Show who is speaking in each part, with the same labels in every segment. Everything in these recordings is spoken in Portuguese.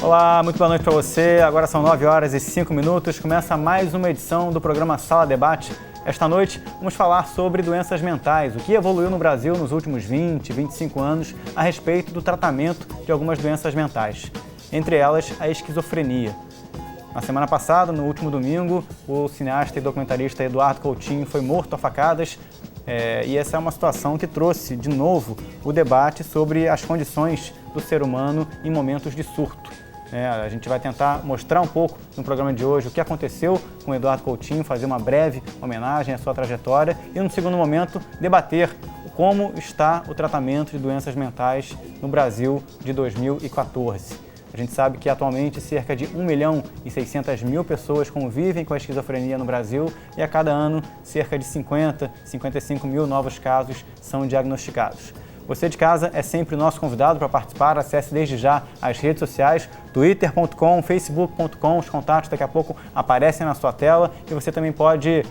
Speaker 1: Olá, muito boa noite para você. Agora são 9 horas e 5 minutos. Começa mais uma edição do programa Sala Debate. Esta noite vamos falar sobre doenças mentais, o que evoluiu no Brasil nos últimos 20, 25 anos a respeito do tratamento de algumas doenças mentais, entre elas a esquizofrenia. Na semana passada, no último domingo, o cineasta e documentarista Eduardo Coutinho foi morto a facadas. E essa é uma situação que trouxe de novo o debate sobre as condições do ser humano em momentos de surto. A gente vai tentar mostrar um pouco no programa de hoje o que aconteceu com o Eduardo Coutinho, fazer uma breve homenagem à sua trajetória e, no segundo momento, debater como está o tratamento de doenças mentais no Brasil de 2014. A gente sabe que atualmente cerca de 1.600.000 pessoas convivem com a esquizofrenia no Brasil e a cada ano cerca de 50, 55 mil novos casos são diagnosticados. Você de casa é sempre nosso convidado para participar. Acesse desde já as redes sociais, twitter.com, facebook.com, os contatos daqui a pouco aparecem na sua tela e você também pode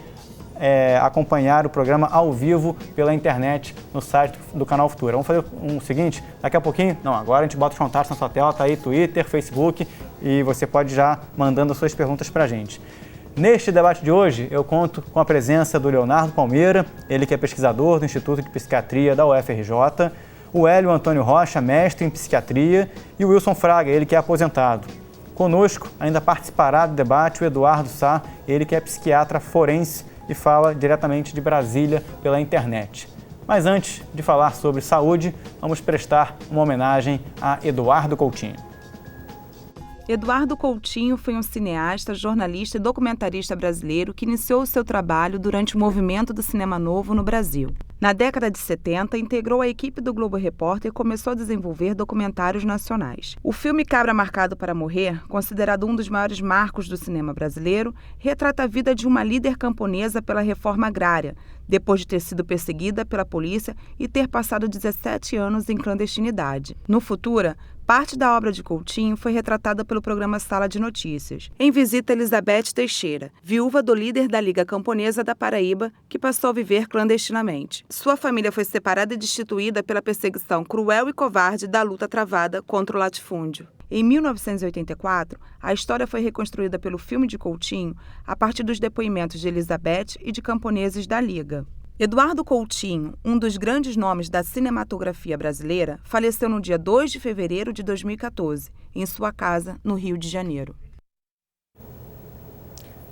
Speaker 1: acompanhar o programa ao vivo pela internet no site do Canal Futura. Vamos fazer o seguinte, daqui a pouquinho, agora a gente bota os contatos na sua tela, tá aí Twitter, Facebook e você pode já mandando as suas perguntas para a gente. Neste debate de hoje, eu conto com a presença do Leonardo Palmeira, ele que é pesquisador do Instituto de Psiquiatria da UFRJ, o Hélio Antônio Rocha, mestre em psiquiatria, e o Wilson Fraga, ele que é aposentado. Conosco, ainda participará do debate, o Eduardo Sá, ele que é psiquiatra forense e fala diretamente de Brasília pela internet. Mas antes de falar sobre saúde, vamos prestar uma homenagem a Eduardo Coutinho.
Speaker 2: Eduardo Coutinho foi um cineasta, jornalista e documentarista brasileiro que iniciou o seu trabalho durante o movimento do cinema novo no Brasil. Na década de 70, integrou a equipe do Globo Repórter e começou a desenvolver documentários nacionais. O filme Cabra Marcado para Morrer, considerado um dos maiores marcos do cinema brasileiro, retrata a vida de uma líder camponesa pela reforma agrária, depois de ter sido perseguida pela polícia e ter passado 17 anos em clandestinidade. No Futura, parte da obra de Coutinho foi retratada pelo programa Sala de Notícias. Em visita a Elizabeth Teixeira, viúva do líder da Liga Camponesa da Paraíba, que passou a viver clandestinamente. Sua família foi separada e destituída pela perseguição cruel e covarde da luta travada contra o latifúndio. Em 1984, a história foi reconstruída pelo filme de Coutinho a partir dos depoimentos de Elizabeth e de camponeses da Liga. Eduardo Coutinho, um dos grandes nomes da cinematografia brasileira, faleceu no dia 2 de fevereiro de 2014, em sua casa, no Rio de Janeiro.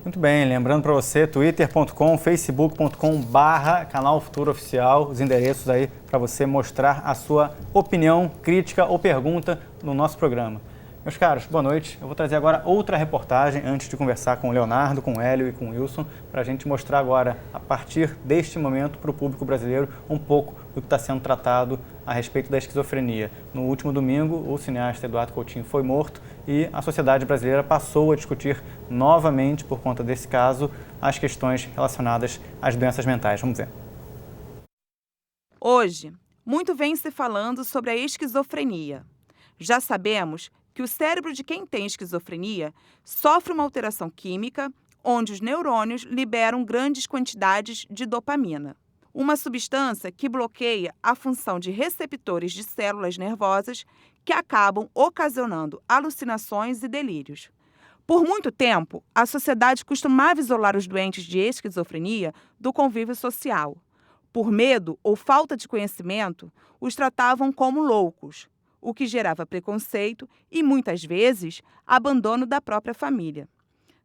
Speaker 1: Muito bem, lembrando para você, twitter.com, facebook.com/Canal Futura Oficial, os endereços aí para você mostrar a sua opinião, crítica ou pergunta no nosso programa. Meus caros, boa noite. Eu vou trazer agora outra reportagem antes de conversar com o Leonardo, com o Hélio e com o Wilson, para a gente mostrar agora, a partir deste momento, para o público brasileiro, um pouco do que está sendo tratado a respeito da esquizofrenia. No último domingo, o cineasta Eduardo Coutinho foi morto e a sociedade brasileira passou a discutir novamente, por conta desse caso, as questões relacionadas às doenças mentais. Vamos ver.
Speaker 2: Hoje, muito vem se falando sobre a esquizofrenia. Já sabemos que o cérebro de quem tem esquizofrenia sofre uma alteração química onde os neurônios liberam grandes quantidades de dopamina, uma substância que bloqueia a função de receptores de células nervosas que acabam ocasionando alucinações e delírios. Por muito tempo, a sociedade costumava isolar os doentes de esquizofrenia do convívio social. Por medo ou falta de conhecimento, os tratavam como loucos, o que gerava preconceito e, muitas vezes, abandono da própria família.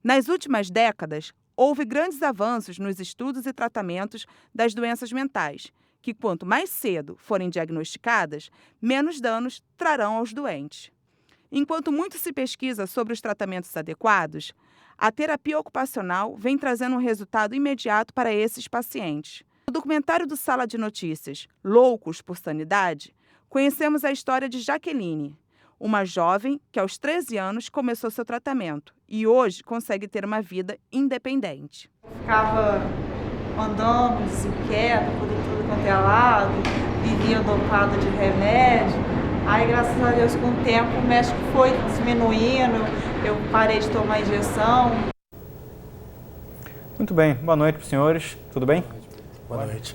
Speaker 2: Nas últimas décadas, houve grandes avanços nos estudos e tratamentos das doenças mentais, que, quanto mais cedo forem diagnosticadas, menos danos trarão aos doentes. Enquanto muito se pesquisa sobre os tratamentos adequados, a terapia ocupacional vem trazendo um resultado imediato para esses pacientes. No documentário do Sala de Notícias, Loucos por Sanidade, conhecemos a história de Jaqueline, uma jovem que aos 13 anos começou seu tratamento e hoje consegue ter uma vida independente.
Speaker 3: Ficava andando desinquieta por tudo quanto é lado, vivia dopada de remédio. Aí, graças a Deus, com o tempo o médico foi diminuindo, eu parei de tomar injeção.
Speaker 1: Muito bem, boa noite para os senhores, tudo bem?
Speaker 4: Boa noite.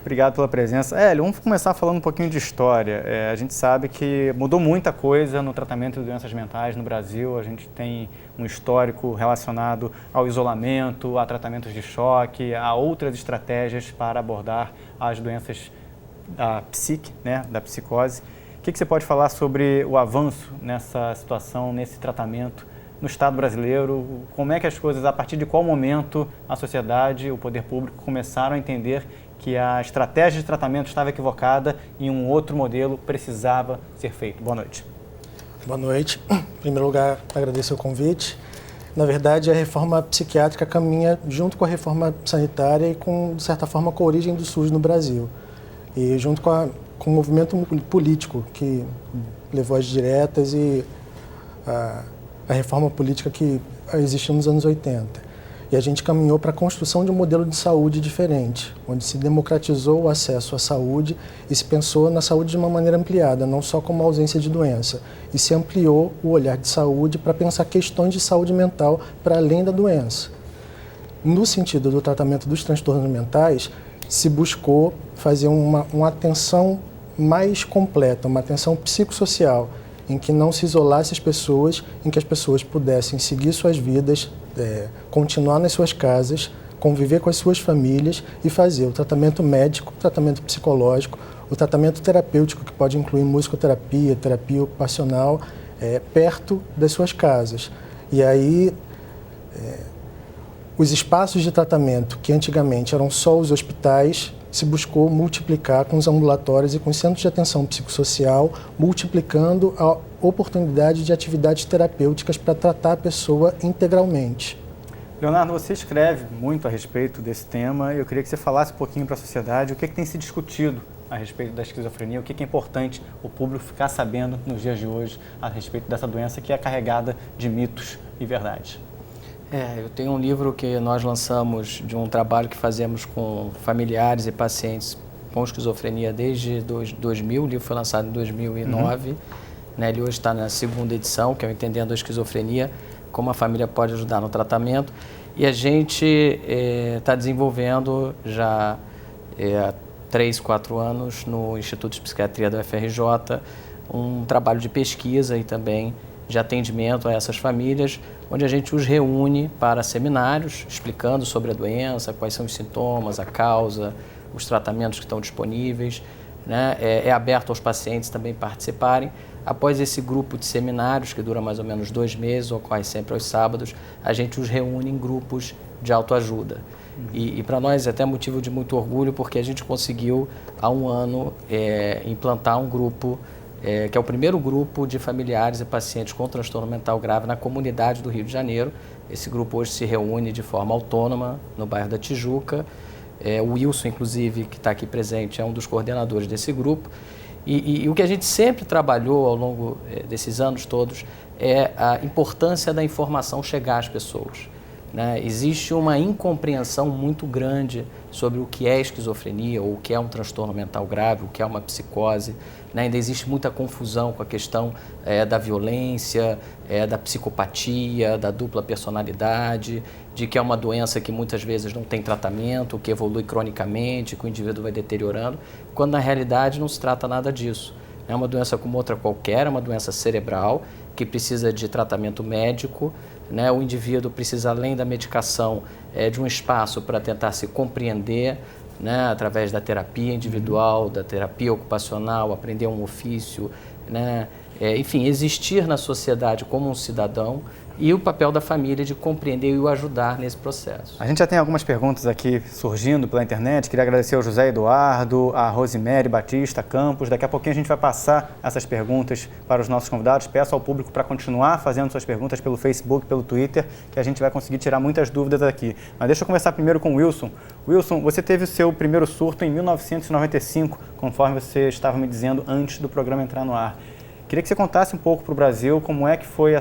Speaker 1: Obrigado pela presença. Hélio, vamos começar falando um pouquinho de história. A gente sabe que mudou muita coisa no tratamento de doenças mentais no Brasil. A gente tem um histórico relacionado ao isolamento, a tratamentos de choque, a outras estratégias para abordar as doenças da psique, né, da psicose. O que você pode falar sobre o avanço nessa situação, nesse tratamento no Estado brasileiro? Como é que as coisas, a partir de qual momento a sociedade, o poder público começaram a entender que a estratégia de tratamento estava equivocada e um outro modelo precisava ser feito? Boa noite.
Speaker 4: Boa noite. Em primeiro lugar, agradeço o convite. Na verdade, a reforma psiquiátrica caminha junto com a reforma sanitária e, de certa forma, com a origem do SUS no Brasil. E junto com o movimento político que levou as diretas e a reforma política que existiu nos anos 80. E a gente caminhou para a construção de um modelo de saúde diferente, onde se democratizou o acesso à saúde e se pensou na saúde de uma maneira ampliada, não só como ausência de doença. E se ampliou o olhar de saúde para pensar questões de saúde mental para além da doença. No sentido do tratamento dos transtornos mentais, se buscou fazer uma atenção mais completa, uma atenção psicossocial, em que não se isolasse as pessoas, em que as pessoas pudessem seguir suas vidas, continuar nas suas casas, conviver com as suas famílias e fazer o tratamento médico, o tratamento psicológico, o tratamento terapêutico, que pode incluir musicoterapia, terapia ocupacional, perto das suas casas. E aí, os espaços de tratamento, que antigamente eram só os hospitais, se buscou multiplicar com os ambulatórios e com os centros de atenção psicossocial, multiplicando a oportunidade de atividades terapêuticas para tratar a pessoa integralmente.
Speaker 1: Leonardo, você escreve muito a respeito desse tema e eu queria que você falasse um pouquinho para a sociedade o que tem se discutido a respeito da esquizofrenia, o que é importante o público ficar sabendo nos dias de hoje a respeito dessa doença que é carregada de mitos e verdades.
Speaker 5: Eu tenho um livro que nós lançamos de um trabalho que fazemos com familiares e pacientes com esquizofrenia desde 2000. O livro foi lançado em 2009. Né? Ele hoje está na segunda edição, que é o Entendendo a Esquizofrenia, como a família pode ajudar no tratamento. E a gente está desenvolvendo já há 3, 4 anos no Instituto de Psiquiatria da UFRJ um trabalho de pesquisa e também de atendimento a essas famílias, onde a gente os reúne para seminários, explicando sobre a doença, quais são os sintomas, a causa, os tratamentos que estão disponíveis. Né? É aberto aos pacientes também participarem. Após esse grupo de seminários, que dura mais ou menos 2 meses, ocorre sempre aos sábados, a gente os reúne em grupos de autoajuda. E para nós é até motivo de muito orgulho, porque a gente conseguiu, há um ano, implantar um grupo que é o primeiro grupo de familiares e pacientes com transtorno mental grave na comunidade do Rio de Janeiro. Esse grupo hoje se reúne de forma autônoma no bairro da Tijuca. O Wilson, inclusive, que está aqui presente, é um dos coordenadores desse grupo. E o que a gente sempre trabalhou ao longo desses anos todos é a importância da informação chegar às pessoas. Né? Existe uma incompreensão muito grande sobre o que é esquizofrenia, ou o que é um transtorno mental grave, o que é uma psicose. Né? Ainda existe muita confusão com a questão da violência, da psicopatia, da dupla personalidade, de que é uma doença que muitas vezes não tem tratamento, que evolui cronicamente, que o indivíduo vai deteriorando, quando na realidade não se trata nada disso. É uma doença como outra qualquer, é uma doença cerebral que precisa de tratamento médico. Né? O indivíduo precisa, além da medicação, de um espaço para tentar se compreender, né? Através da terapia individual, da terapia ocupacional, aprender um ofício, né? Enfim, existir na sociedade como um cidadão, e o papel da família de compreender e o ajudar nesse processo.
Speaker 1: A gente já tem algumas perguntas aqui surgindo pela internet. Queria agradecer ao José Eduardo, a Rosemary Batista Campos. Daqui a pouquinho a gente vai passar essas perguntas para os nossos convidados. Peço ao público para continuar fazendo suas perguntas pelo Facebook, pelo Twitter, que a gente vai conseguir tirar muitas dúvidas aqui. Mas deixa eu começar primeiro com o Wilson. Wilson, você teve o seu primeiro surto em 1995, conforme você estava me dizendo antes do programa entrar no ar. Queria que você contasse um pouco para o Brasil como é que foi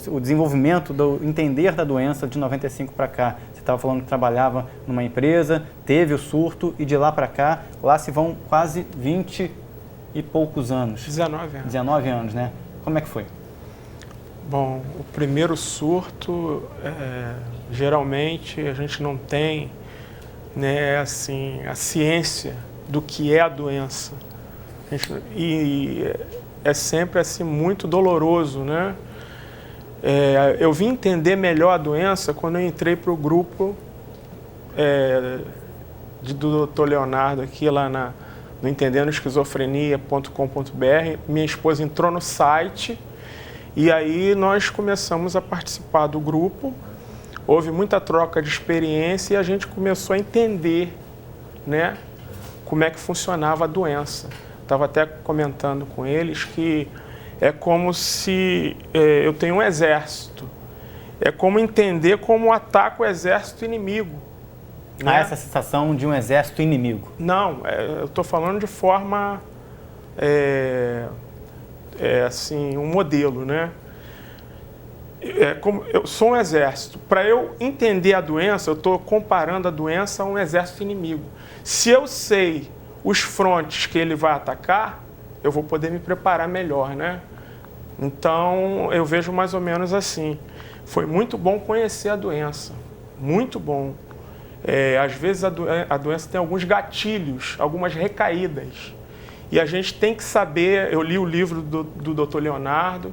Speaker 1: o desenvolvimento do entender da doença de 95 para cá. Você estava falando que trabalhava numa empresa, teve o surto e de lá para cá, lá se vão quase 20 e poucos anos.
Speaker 6: 19 anos.
Speaker 1: 19 anos, né? Como é que foi?
Speaker 6: Bom, o primeiro surto, geralmente a gente não tem né, assim, a ciência do que é a doença. E é sempre assim muito doloroso, né? Eu vim entender melhor a doença quando eu entrei para o grupo do Dr. Leonardo aqui lá no entendendoesquizofrenia.com.br. Minha esposa entrou no site e aí nós começamos a participar do grupo. Houve muita troca de experiência e a gente começou a entender, né, como é que funcionava a doença. Estava até comentando com eles que é como se eu tenho um exército. É como entender como ataca o exército inimigo.
Speaker 1: Né? Há essa sensação de um exército inimigo?
Speaker 6: Não, eu estou falando de forma, assim, um modelo, né? Como eu sou um exército. Para eu entender a doença, eu estou comparando a doença a um exército inimigo. Se eu sei os frontes que ele vai atacar, eu vou poder me preparar melhor, né? Então, eu vejo mais ou menos assim. Foi muito bom conhecer a doença, muito bom. Às vezes a doença tem alguns gatilhos, algumas recaídas. E a gente tem que saber, eu li o livro do Dr. Leonardo,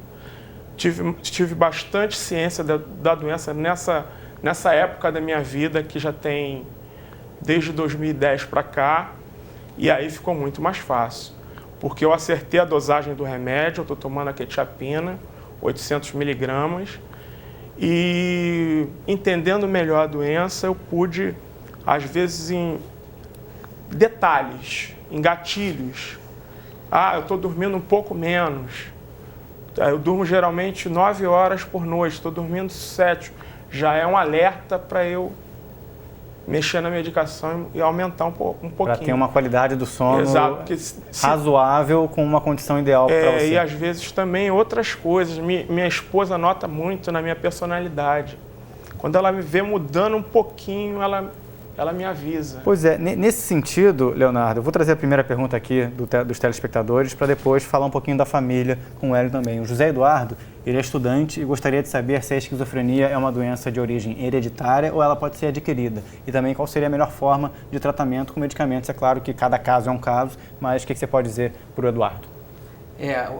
Speaker 6: tive bastante ciência da doença nessa época da minha vida, que já tem desde 2010 para cá, e aí ficou muito mais fácil. Porque eu acertei a dosagem do remédio, eu estou tomando a quetiapina, 800 miligramas, e entendendo melhor a doença, eu pude, às vezes, em detalhes, em gatilhos. Eu estou dormindo um pouco menos. Eu durmo geralmente 9 horas por noite, estou dormindo 7. Já é um alerta para eu mexer na medicação e aumentar um pouquinho.
Speaker 1: Para ter uma qualidade do sono razoável com uma condição ideal para você.
Speaker 6: E às vezes também outras coisas. Minha esposa nota muito na minha personalidade. Quando ela me vê mudando um pouquinho, ela me avisa.
Speaker 1: Pois é, nesse sentido, Leonardo, eu vou trazer a primeira pergunta aqui dos telespectadores para depois falar um pouquinho da família com o Hélio também. O José Eduardo, ele é estudante e gostaria de saber se a esquizofrenia é uma doença de origem hereditária ou ela pode ser adquirida. E também qual seria a melhor forma de tratamento com medicamentos. É claro que cada caso é um caso, mas o que você pode dizer para o Eduardo?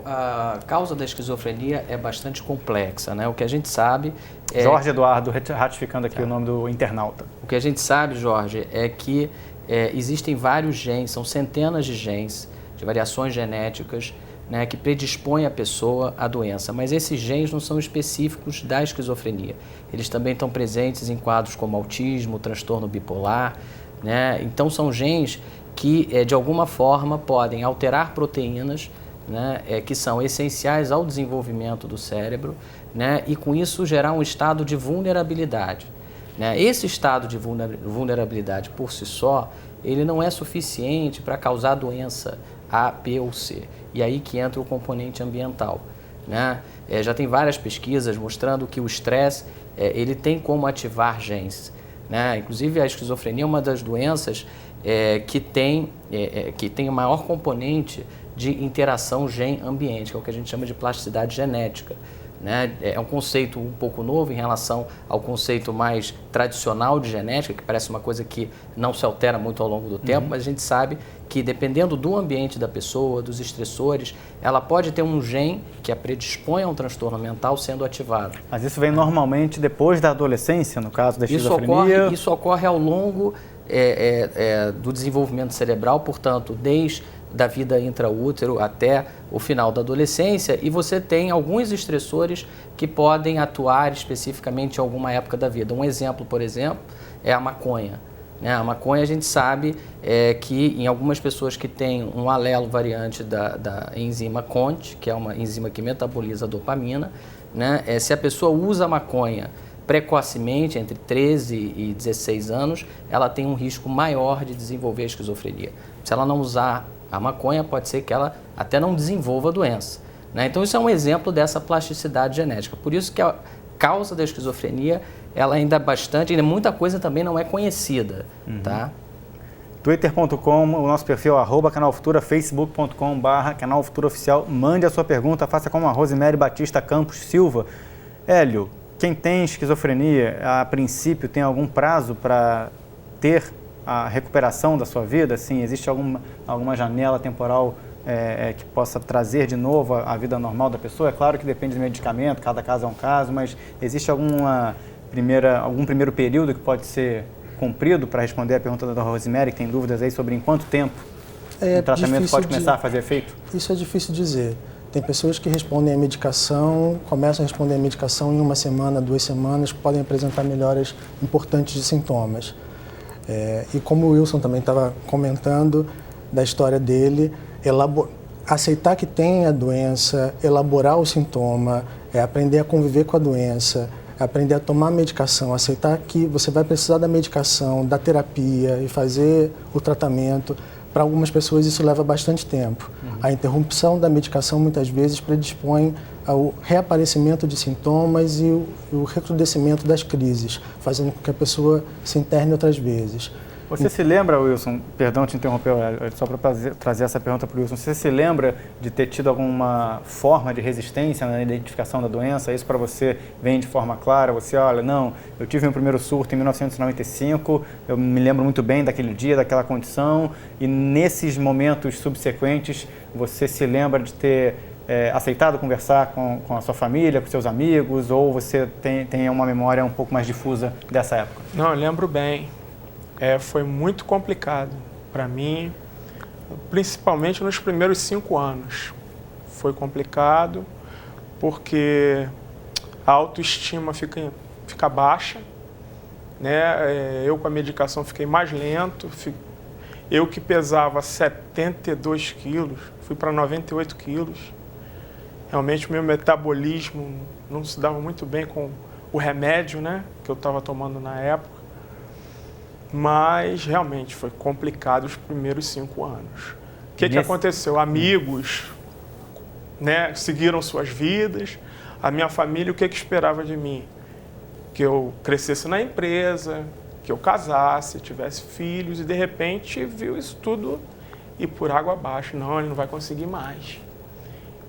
Speaker 5: A causa da esquizofrenia é bastante complexa, né? O que a gente sabe
Speaker 1: Jorge Eduardo, ratificando aqui o nome do internauta.
Speaker 5: O que a gente sabe, Jorge, é que existem vários genes, são centenas de genes, de variações genéticas, né, que predispõem a pessoa à doença. Mas esses genes não são específicos da esquizofrenia. Eles também estão presentes em quadros como autismo, transtorno bipolar, né? Então são genes que, de alguma forma, podem alterar proteínas, né, que são essenciais ao desenvolvimento do cérebro, né, e com isso gerar um estado de vulnerabilidade. Né? Esse estado de vulnerabilidade por si só, ele não é suficiente para causar doença A, B ou C. E aí que entra o componente ambiental. Né? Já tem várias pesquisas mostrando que o estresse ele tem como ativar genes. Né? Inclusive a esquizofrenia é uma das doenças que tem o maior componente de interação gene-ambiente, que é o que a gente chama de plasticidade genética. Né? É um conceito um pouco novo em relação ao conceito mais tradicional de genética, que parece uma coisa que não se altera muito ao longo do tempo, mas a gente sabe que dependendo do ambiente da pessoa, dos estressores, ela pode ter um gene que a predispõe a um transtorno mental sendo ativado.
Speaker 1: Mas isso vem normalmente depois da adolescência, no caso da esquizofrenia?
Speaker 5: Isso ocorre ao longo do desenvolvimento cerebral, portanto, desde da vida intraútero até o final da adolescência, e você tem alguns estressores que podem atuar especificamente em alguma época da vida. Um exemplo, por exemplo, é a maconha. Né? A maconha a gente sabe que em algumas pessoas que têm um alelo variante da enzima CONT, que é uma enzima que metaboliza a dopamina, né? Se a pessoa usa a maconha precocemente, entre 13 e 16 anos, ela tem um risco maior de desenvolver a esquizofrenia. Se ela não usar a maconha, pode ser que ela até não desenvolva a doença. Né? Então, isso é um exemplo dessa plasticidade genética. Por isso que a causa da esquizofrenia, ela ainda muita coisa também não é conhecida. Tá?
Speaker 1: Twitter.com, o nosso perfil @Canal Futura, facebook.com/Canal Futura Oficial. Mande a sua pergunta, faça como a Rosemary Batista Campos Silva. Hélio, quem tem esquizofrenia, a princípio, tem algum prazo para ter a recuperação da sua vida? Assim, existe alguma janela temporal que possa trazer de novo a vida normal da pessoa? É claro que depende do medicamento, cada caso é um caso, mas existe algum primeiro período que pode ser cumprido, para responder a pergunta da Rosemary, que tem dúvidas aí sobre em quanto tempo o tratamento pode começar a fazer efeito?
Speaker 4: Isso é difícil dizer. Tem pessoas que respondem à medicação, começam a responder à medicação em 1 semana, 2 semanas, podem apresentar melhoras importantes de sintomas. E como o Wilson também estava comentando da história dele, aceitar que tem a doença, elaborar o sintoma, aprender a conviver com a doença, aprender a tomar medicação, aceitar que você vai precisar da medicação, da terapia e fazer o tratamento. Para algumas pessoas isso leva bastante tempo. A interrupção da medicação muitas vezes predispõe ao reaparecimento de sintomas e o recrudescimento das crises, fazendo com que a pessoa se interne outras vezes.
Speaker 1: Você se lembra, Wilson, perdão te interromper, só para trazer essa pergunta para o Wilson, você se lembra de ter tido alguma forma de resistência na identificação da doença? Isso para você vem de forma clara? Você, olha, não, eu tive meu primeiro surto em 1995, eu me lembro muito bem daquele dia, daquela condição, e nesses momentos subsequentes você se lembra de ter aceitado conversar com a sua família, com seus amigos, ou você tem uma memória um pouco mais difusa dessa época?
Speaker 6: Não, eu lembro bem. Foi muito complicado para mim, principalmente nos primeiros 5 anos. Foi complicado porque a autoestima fica baixa, né? Eu com a medicação fiquei mais lento. Eu que pesava 72 quilos, fui para 98 quilos. Realmente o meu metabolismo não se dava muito bem com o remédio, né, que eu estava tomando na época. Mas realmente foi complicado os primeiros 5 anos. O que aconteceu? Amigos, né, seguiram suas vidas. A minha família, o que esperava de mim? Que eu crescesse na empresa, que eu casasse, tivesse filhos, e de repente viu isso tudo ir por água abaixo. Não, ele não vai conseguir mais.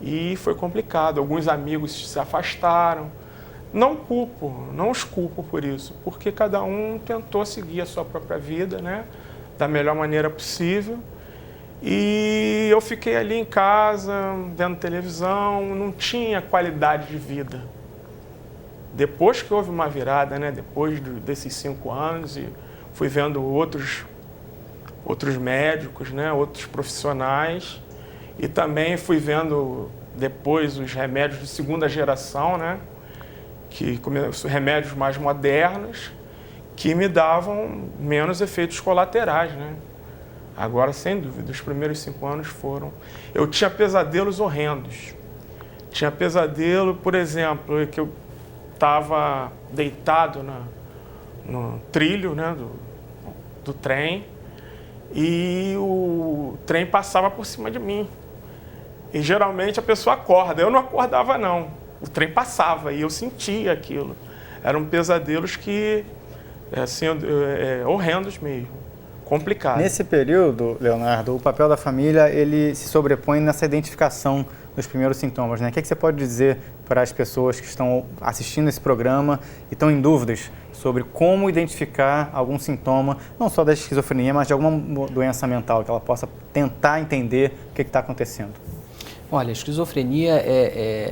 Speaker 6: E foi complicado. Alguns amigos se afastaram. Não os culpo por isso, porque cada um tentou seguir a sua própria vida, né, da melhor maneira possível. E eu fiquei ali em casa, vendo televisão, não tinha qualidade de vida. Depois que houve uma virada, né, depois desses 5 anos, e fui vendo outros médicos, né, outros profissionais, e também fui vendo depois os remédios de segunda geração, né, que remédios mais modernos, que me davam menos efeitos colaterais, né? Agora, sem dúvida, os primeiros 5 anos foram... Eu tinha pesadelos horrendos. Tinha pesadelo, por exemplo, que eu estava deitado no trilho, né, do trem, e o trem passava por cima de mim. E geralmente a pessoa acorda. Eu não acordava, não. O trem passava e eu sentia aquilo. Eram pesadelos que, assim, horrendos mesmo, complicados.
Speaker 1: Nesse período, Leonardo, o papel da família, ele se sobrepõe nessa identificação dos primeiros sintomas, né? O que você pode dizer para as pessoas que estão assistindo esse programa e estão em dúvidas sobre como identificar algum sintoma, não só da esquizofrenia, mas de alguma doença mental, que ela possa tentar entender o que está acontecendo?
Speaker 5: Olha, a esquizofrenia,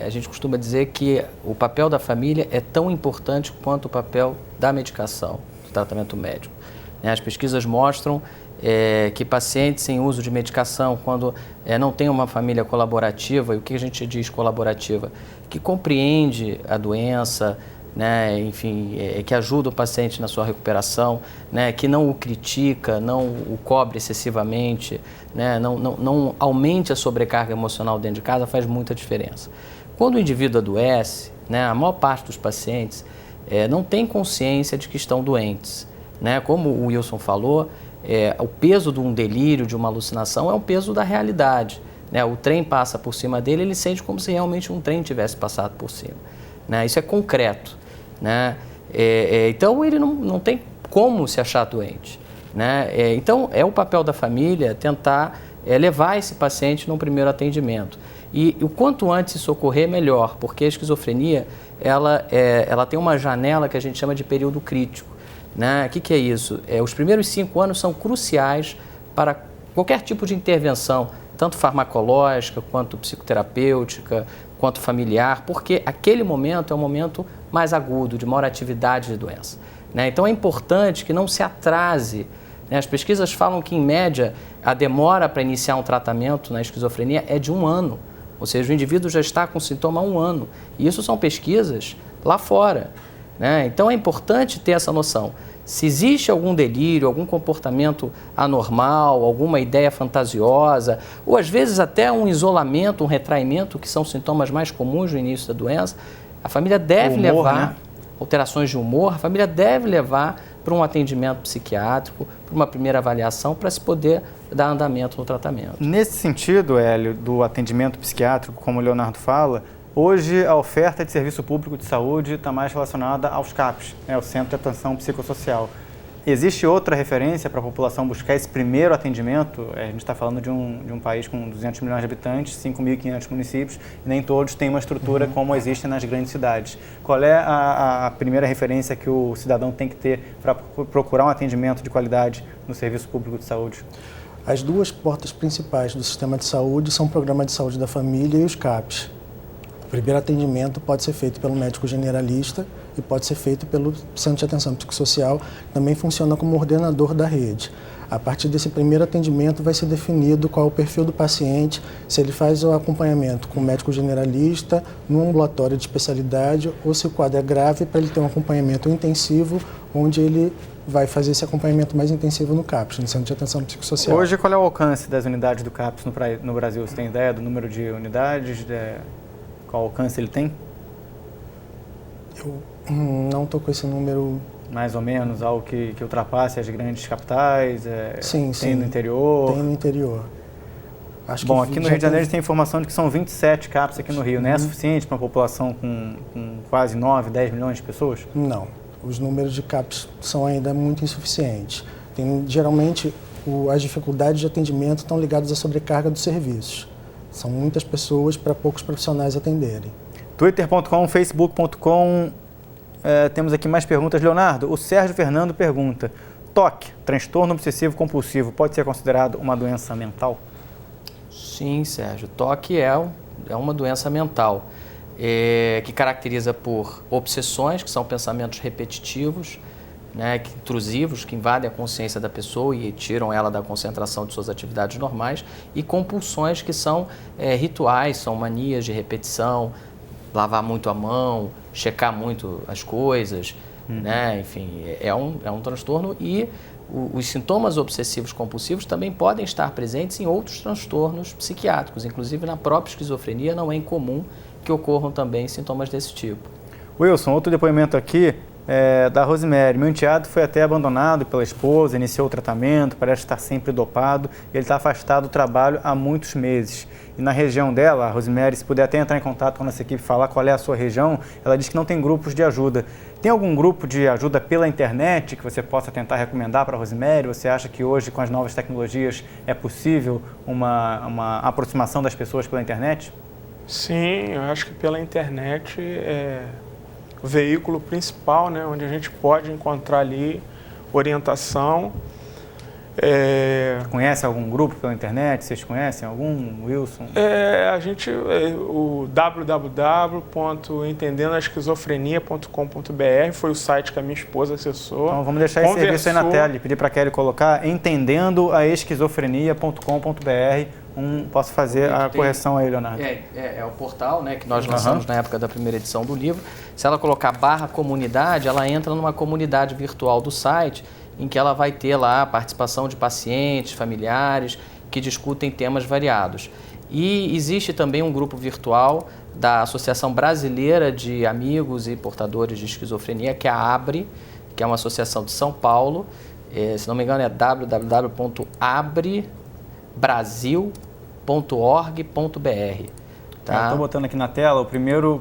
Speaker 5: a gente costuma dizer que o papel da família é tão importante quanto o papel da medicação, do tratamento médico. As pesquisas mostram que pacientes sem uso de medicação, quando não tem uma família colaborativa, e o que a gente diz colaborativa? Que compreende a doença, né, enfim, que ajuda o paciente na sua recuperação, né, que não o critica, não o cobre excessivamente, né, não aumente a sobrecarga emocional dentro de casa, faz muita diferença. Quando o indivíduo adoece, né, a maior parte dos pacientes não tem consciência de que estão doentes. Né? Como o Wilson falou, o peso de um delírio, de uma alucinação, é o peso da realidade. Né? O trem passa por cima dele, ele sente como se realmente um trem tivesse passado por cima. Né? Isso é concreto. Né? Então, ele não tem como se achar doente. Né? Então, é o papel da família tentar levar esse paciente num primeiro atendimento. E o quanto antes isso ocorrer, melhor, porque a esquizofrenia ela tem uma janela que a gente chama de período crítico. né? O que é isso? Os primeiros 5 anos são cruciais para qualquer tipo de intervenção, tanto farmacológica, quanto psicoterapêutica, quanto familiar, porque aquele momento é um momento mais agudo, de maior atividade de doença, né? Então é importante que não se atrase, né? As pesquisas falam que, em média, a demora para iniciar um tratamento na esquizofrenia é de 1 ano, ou seja, o indivíduo já está com sintoma há 1 ano, e isso são pesquisas lá fora, né? Então é importante ter essa noção. Se existe algum delírio, algum comportamento anormal, alguma ideia fantasiosa, ou às vezes até um isolamento, um retraimento, que são sintomas mais comuns no início da doença, a família deve levar, né? Alterações de humor, a família deve levar para um atendimento psiquiátrico, para uma primeira avaliação, para se poder dar andamento no tratamento.
Speaker 1: Nesse sentido, Hélio, do atendimento psiquiátrico, como o Leonardo fala, hoje a oferta de serviço público de saúde está mais relacionada aos CAPs, né, o Centro de Atenção Psicossocial. Existe outra referência para a população buscar esse primeiro atendimento? A gente está falando de um país com 200 milhões de habitantes, 5.500 municípios, e nem todos têm uma estrutura como existe nas grandes cidades. Qual é a primeira referência que o cidadão tem que ter para procurar um atendimento de qualidade no serviço público de saúde?
Speaker 4: As duas portas principais do sistema de saúde são o Programa de Saúde da Família e os CAPs. O primeiro atendimento pode ser feito pelo médico generalista e pode ser feito pelo Centro de Atenção Psicossocial, que também funciona como ordenador da rede. A partir desse primeiro atendimento vai ser definido qual é o perfil do paciente, se ele faz o acompanhamento com o médico generalista, no ambulatório de especialidade, ou se o quadro é grave, para ele ter um acompanhamento intensivo, onde ele vai fazer esse acompanhamento mais intensivo no CAPS, no Centro de Atenção Psicossocial.
Speaker 1: Hoje, qual é o alcance das unidades do CAPS no Brasil? Você tem ideia do número de unidades? Qual alcance ele tem?
Speaker 4: Eu não estou com esse número.
Speaker 1: Mais ou menos, algo que ultrapasse as grandes capitais?
Speaker 4: Sim.
Speaker 1: Tem no interior?
Speaker 4: Tem no interior. Acho
Speaker 1: Bom,
Speaker 4: que
Speaker 1: aqui no Rio de Janeiro a gente tem informação de que são 27 CAPs aqui no Rio, né? É suficiente para uma população com quase 9, 10 milhões de pessoas?
Speaker 4: Não, os números de CAPs são ainda muito insuficientes. Geralmente, as dificuldades de atendimento estão ligadas à sobrecarga dos serviços. São muitas pessoas para poucos profissionais atenderem.
Speaker 1: Twitter.com, Facebook.com, temos aqui mais perguntas. Leonardo, o Sérgio Fernando pergunta: TOC, transtorno obsessivo compulsivo, pode ser considerado uma doença mental?
Speaker 5: Sim, Sérgio. TOC é uma doença mental que caracteriza por obsessões, que são pensamentos repetitivos, né, intrusivos, que invadem a consciência da pessoa e tiram ela da concentração de suas atividades normais, e compulsões, que são rituais, são manias de repetição, lavar muito a mão, checar muito as coisas, né? Enfim, é um transtorno, e os sintomas obsessivos compulsivos também podem estar presentes em outros transtornos psiquiátricos, inclusive na própria esquizofrenia não é incomum que ocorram também sintomas desse tipo.
Speaker 1: Wilson, outro depoimento aqui da Rosemary. Meu enteado foi até abandonado pela esposa, iniciou o tratamento, parece estar sempre dopado, e ele está afastado do trabalho há muitos meses. E na região dela, a Rosemary, se puder até entrar em contato com a nossa equipe, falar qual é a sua região, ela diz que não tem grupos de ajuda. Tem algum grupo de ajuda pela internet que você possa tentar recomendar para a Rosemary? Você acha que hoje, com as novas tecnologias, é possível uma aproximação das pessoas pela internet?
Speaker 6: Sim, eu acho que pela internet é o veículo principal, né, onde a gente pode encontrar ali orientação.
Speaker 1: Conhece algum grupo pela internet? Vocês conhecem algum, Wilson?
Speaker 6: O www.entendendoaesquizofrenia.com.br foi o site que a minha esposa acessou.
Speaker 1: Então vamos deixar esse serviço aí na tela e pedir para a Kelly colocar entendendoaesquizofrenia.com.br. Posso fazer a correção aí, Leonardo?
Speaker 5: É o portal, né, que nós lançamos na época da primeira edição do livro. Se ela colocar /comunidade, ela entra numa comunidade virtual do site, em que ela vai ter lá a participação de pacientes, familiares, que discutem temas variados. E existe também um grupo virtual da Associação Brasileira de Amigos e Portadores de Esquizofrenia, que é a ABRE, que é uma associação de São Paulo. Se não me engano, é www.abrebrasil.org.br. Tá?
Speaker 1: Estou botando aqui na tela o primeiro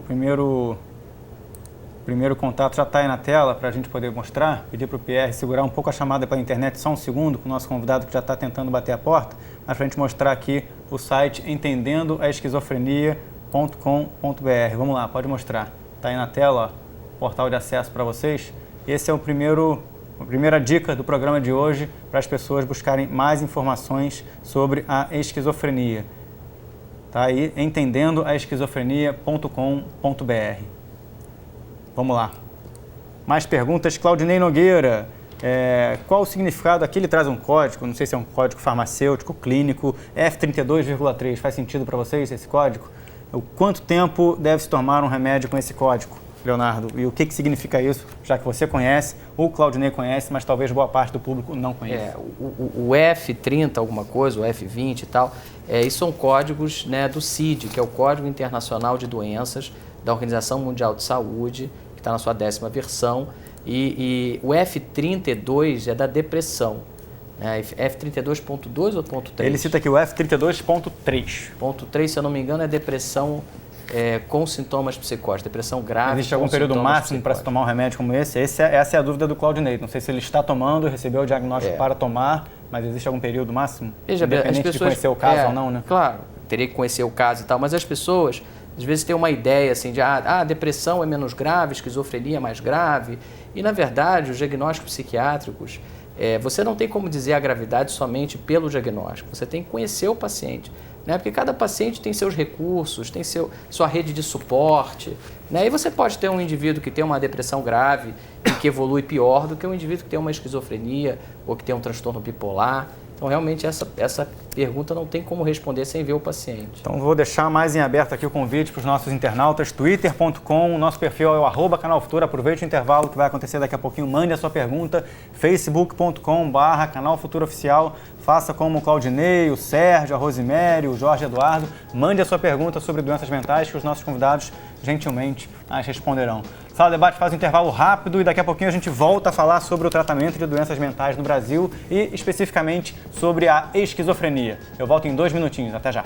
Speaker 1: contato, já está aí na tela para a gente poder mostrar. Pedir para o Pierre segurar um pouco a chamada pela internet, só um segundo, com o nosso convidado que já está tentando bater a porta, mas para a gente mostrar aqui o site entendendoaesquizofrenia.com.br. Vamos lá, pode mostrar. Está aí na tela, ó, portal de acesso para vocês. Esse é o primeiro A primeira dica do programa de hoje para as pessoas buscarem mais informações sobre a esquizofrenia. Tá aí, entendendoaesquizofrenia.com.br. Vamos lá. Mais perguntas, Claudinei Nogueira. Qual o significado? Aqui ele traz um código, não sei se é um código farmacêutico, clínico, F32,3. Faz sentido para vocês esse código? Quanto tempo deve se tomar um remédio com esse código, Leonardo? E o que significa isso, já que você conhece, o Claudinei conhece, mas talvez boa parte do público não conheça?
Speaker 5: O F30 alguma coisa, o F20 e tal, isso são códigos, né, do CID, que é o Código Internacional de Doenças da Organização Mundial de Saúde, que está na sua 10ª versão, e o F32 é da depressão. F32.2 ou .3?
Speaker 1: Ele cita aqui o F32.3.
Speaker 5: Ponto 3, se eu não me engano, é depressão com sintomas psicóticos, depressão grave.
Speaker 1: Existe algum período máximo para se tomar um remédio como esse? Essa é a dúvida do Claudinei. Não sei se ele está tomando, recebeu o diagnóstico para tomar, mas existe algum período máximo?
Speaker 5: Veja,
Speaker 1: independente de conhecer o caso ou não, né?
Speaker 5: Claro, teria que conhecer o caso e tal, mas as pessoas às vezes têm uma ideia assim de depressão é menos grave, esquizofrenia é mais grave. E na verdade, os diagnósticos psiquiátricos, você não tem como dizer a gravidade somente pelo diagnóstico, você tem que conhecer o paciente, né? Porque cada paciente tem seus recursos, tem sua rede de suporte, né? E você pode ter um indivíduo que tem uma depressão grave e que evolui pior do que um indivíduo que tem uma esquizofrenia ou que tem um transtorno bipolar. Então, realmente, essa pergunta não tem como responder sem ver o paciente.
Speaker 1: Então, vou deixar mais em aberto aqui o convite para os nossos internautas, twitter.com, nosso perfil é o @Canal Futuro. Aproveite o intervalo que vai acontecer daqui a pouquinho, mande a sua pergunta, facebook.com/Canal Futuro Oficial. Faça como o Claudinei, o Sérgio, a Rosimério, o Jorge Eduardo. Mande a sua pergunta sobre doenças mentais que os nossos convidados gentilmente as responderão. Sala Debate faz um intervalo rápido e daqui a pouquinho a gente volta a falar sobre o tratamento de doenças mentais no Brasil e especificamente sobre a esquizofrenia. Eu volto em 2 minutinhos. Até já.